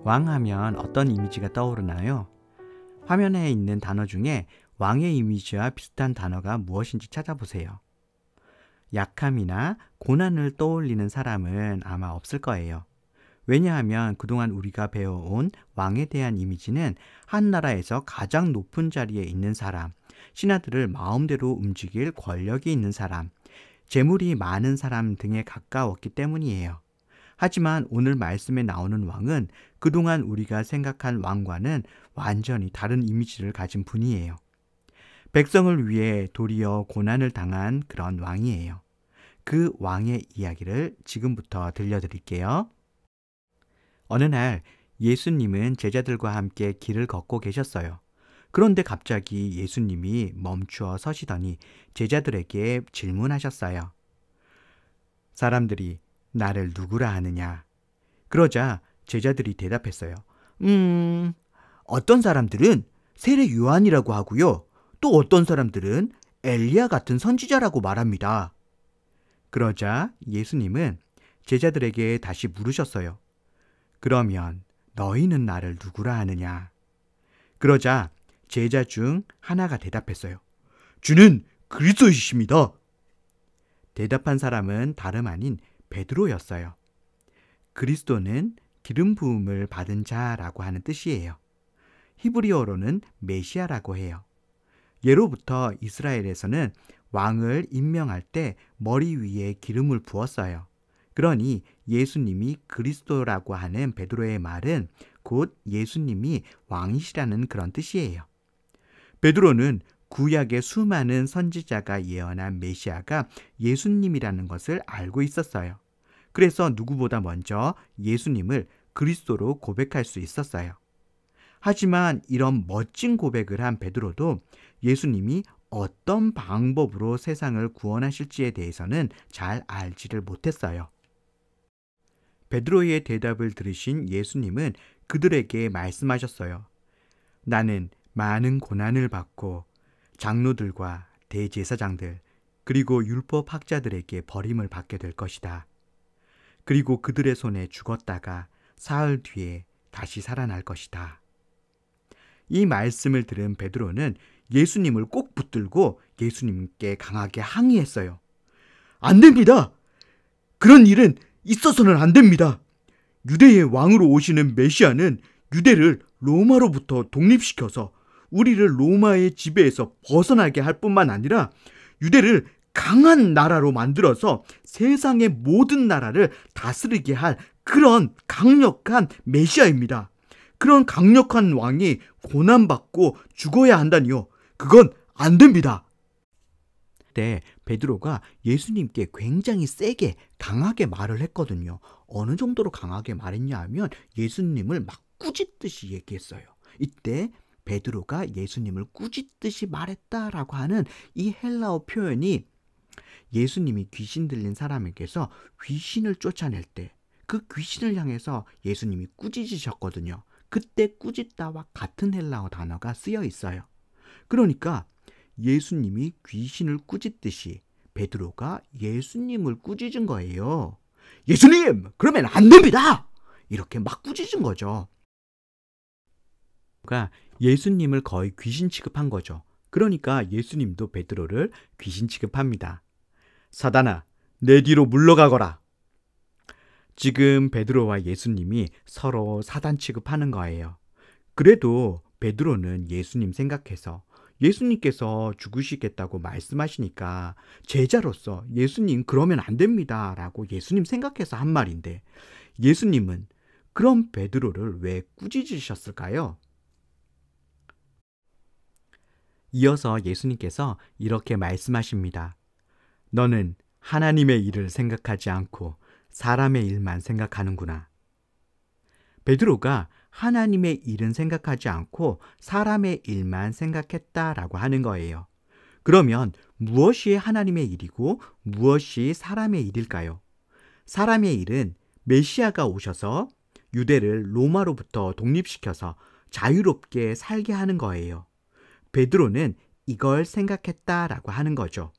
왕 하면 어떤 이미지가 떠오르나요? 화면에 있는 단어 중에 왕의 이미지와 비슷한 단어가 무엇인지 찾아보세요. 약함이나 고난을 떠올리는 사람은 아마 없을 거예요. 왜냐하면 그동안 우리가 배워온 왕에 대한 이미지는 한 나라에서 가장 높은 자리에 있는 사람, 신하들을 마음대로 움직일 권력이 있는 사람, 재물이 많은 사람 등에 가까웠기 때문이에요. 하지만 오늘 말씀에 나오는 왕은 그동안 우리가 생각한 왕과는 완전히 다른 이미지를 가진 분이에요. 백성을 위해 도리어 고난을 당한 그런 왕이에요. 그 왕의 이야기를 지금부터 들려드릴게요. 어느 날 예수님은 제자들과 함께 길을 걷고 계셨어요. 그런데 갑자기 예수님이 멈추어 서시더니 제자들에게 질문하셨어요. 사람들이 나를 누구라 하느냐? 그러자 제자들이 대답했어요. 어떤 사람들은 세례 요한이라고 하고요. 또 어떤 사람들은 엘리야 같은 선지자라고 말합니다. 그러자 예수님은 제자들에게 다시 물으셨어요. 그러면 너희는 나를 누구라 하느냐? 그러자 제자 중 하나가 대답했어요. 주는 그리스도이십니다. 대답한 사람은 다름 아닌 베드로였어요. 그리스도는 기름 부음을 받은 자라고 하는 뜻이에요. 히브리어로는 메시아라고 해요. 예로부터 이스라엘에서는 왕을 임명할 때 머리 위에 기름을 부었어요. 그러니 예수님이 그리스도라고 하는 베드로의 말은 곧 예수님이 왕이시라는 그런 뜻이에요. 베드로는 구약의 수많은 선지자가 예언한 메시아가 예수님이라는 것을 알고 있었어요. 그래서 누구보다 먼저 예수님을 그리스도로 고백할 수 있었어요. 하지만 이런 멋진 고백을 한 베드로도 예수님이 어떤 방법으로 세상을 구원하실지에 대해서는 잘 알지를 못했어요. 베드로의 대답을 들으신 예수님은 그들에게 말씀하셨어요. 나는 많은 고난을 받고 장로들과 대제사장들 그리고 율법학자들에게 버림을 받게 될 것이다. 그리고 그들의 손에 죽었다가 사흘 뒤에 다시 살아날 것이다. 이 말씀을 들은 베드로는 예수님을 꼭 붙들고 예수님께 강하게 항의했어요. 안 됩니다. 그런 일은 있어서는 안 됩니다. 유대의 왕으로 오시는 메시아는 유대를 로마로부터 독립시켜서 우리를 로마의 지배에서 벗어나게 할 뿐만 아니라 유대를 강한 나라로 만들어서 세상의 모든 나라를 다스리게 할 그런 강력한 메시아입니다. 그런 강력한 왕이 고난받고 죽어야 한다니요. 그건 안 됩니다. 그때 베드로가 예수님께 굉장히 세게 강하게 말을 했거든요. 어느 정도로 강하게 말했냐 하면 예수님을 막 꾸짖듯이 얘기했어요. 이때 베드로가 예수님을 꾸짖듯이 말했다라고 하는 이 헬라어 표현이 예수님이 귀신 들린 사람에게서 귀신을 쫓아낼 때 그 귀신을 향해서 예수님이 꾸짖으셨거든요. 그때 꾸짖다와 같은 헬라어 단어가 쓰여 있어요. 그러니까 예수님이 귀신을 꾸짖듯이 베드로가 예수님을 꾸짖은 거예요. 예수님, 그러면 안 됩니다. 이렇게 막 꾸짖은 거죠. 예수님을 거의 귀신 취급한 거죠. 그러니까 예수님도 베드로를 귀신 취급합니다. 사단아, 내 뒤로 물러가거라. 지금 베드로와 예수님이 서로 사단 취급하는 거예요. 그래도 베드로는 예수님 생각해서 예수님께서 죽으시겠다고 말씀하시니까 제자로서 예수님 그러면 안 됩니다 라고 예수님 생각해서 한 말인데 예수님은 그럼 베드로를 왜 꾸짖으셨을까요? 이어서 예수님께서 이렇게 말씀하십니다. 너는 하나님의 일을 생각하지 않고 사람의 일만 생각하는구나. 베드로가 하나님의 일은 생각하지 않고 사람의 일만 생각했다라고 하는 거예요. 그러면 무엇이 하나님의 일이고 무엇이 사람의 일일까요? 사람의 일은 메시아가 오셔서 유대를 로마로부터 독립시켜서 자유롭게 살게 하는 거예요. 베드로는 이걸 생각했다라고 하는 거죠.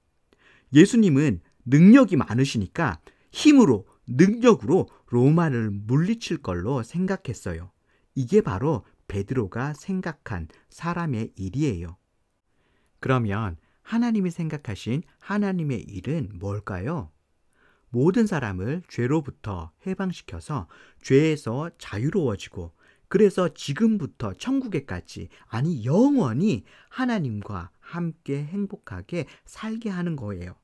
예수님은 능력이 많으시니까 힘으로 능력으로 로마를 물리칠 걸로 생각했어요. 이게 바로 베드로가 생각한 사람의 일이에요. 그러면 하나님이 생각하신 하나님의 일은 뭘까요? 모든 사람을 죄로부터 해방시켜서 죄에서 자유로워지고 그래서 지금부터 천국에까지 아니 영원히 하나님과 함께 행복하게 살게 하는 거예요.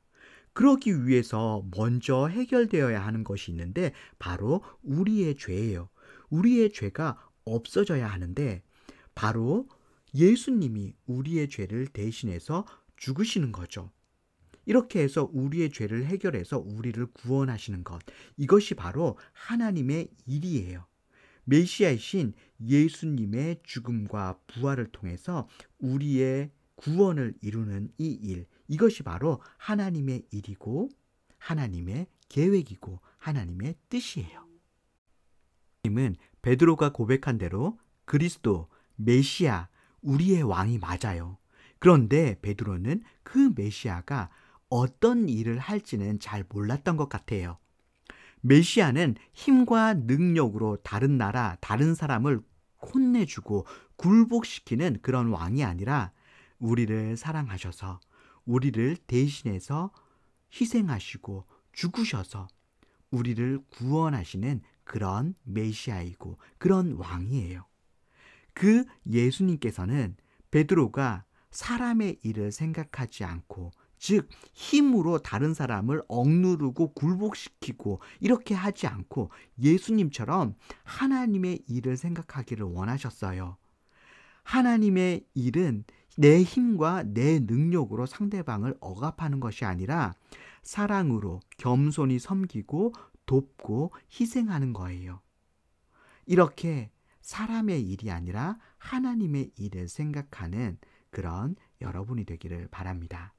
그러기 위해서 먼저 해결되어야 하는 것이 있는데 바로 우리의 죄예요. 우리의 죄가 없어져야 하는데 바로 예수님이 우리의 죄를 대신해서 죽으시는 거죠. 이렇게 해서 우리의 죄를 해결해서 우리를 구원하시는 것. 이것이 바로 하나님의 일이에요. 메시아이신 예수님의 죽음과 부활을 통해서 우리의 구원을 이루는 이 일. 이것이 바로 하나님의 일이고 하나님의 계획이고 하나님의 뜻이에요. 하나님은 베드로가 고백한 대로 그리스도, 메시아, 우리의 왕이 맞아요. 그런데 베드로는 그 메시아가 어떤 일을 할지는 잘 몰랐던 것 같아요. 메시아는 힘과 능력으로 다른 나라, 다른 사람을 혼내주고 굴복시키는 그런 왕이 아니라 우리를 사랑하셔서 우리를 대신해서 희생하시고 죽으셔서 우리를 구원하시는 그런 메시아이고 그런 왕이에요. 그 예수님께서는 베드로가 사람의 일을 생각하지 않고 즉 힘으로 다른 사람을 억누르고 굴복시키고 이렇게 하지 않고 예수님처럼 하나님의 일을 생각하기를 원하셨어요. 하나님의 일은 내 힘과 내 능력으로 상대방을 억압하는 것이 아니라 사랑으로 겸손히 섬기고 돕고 희생하는 거예요. 이렇게 사람의 일이 아니라 하나님의 일을 생각하는 그런 여러분이 되기를 바랍니다.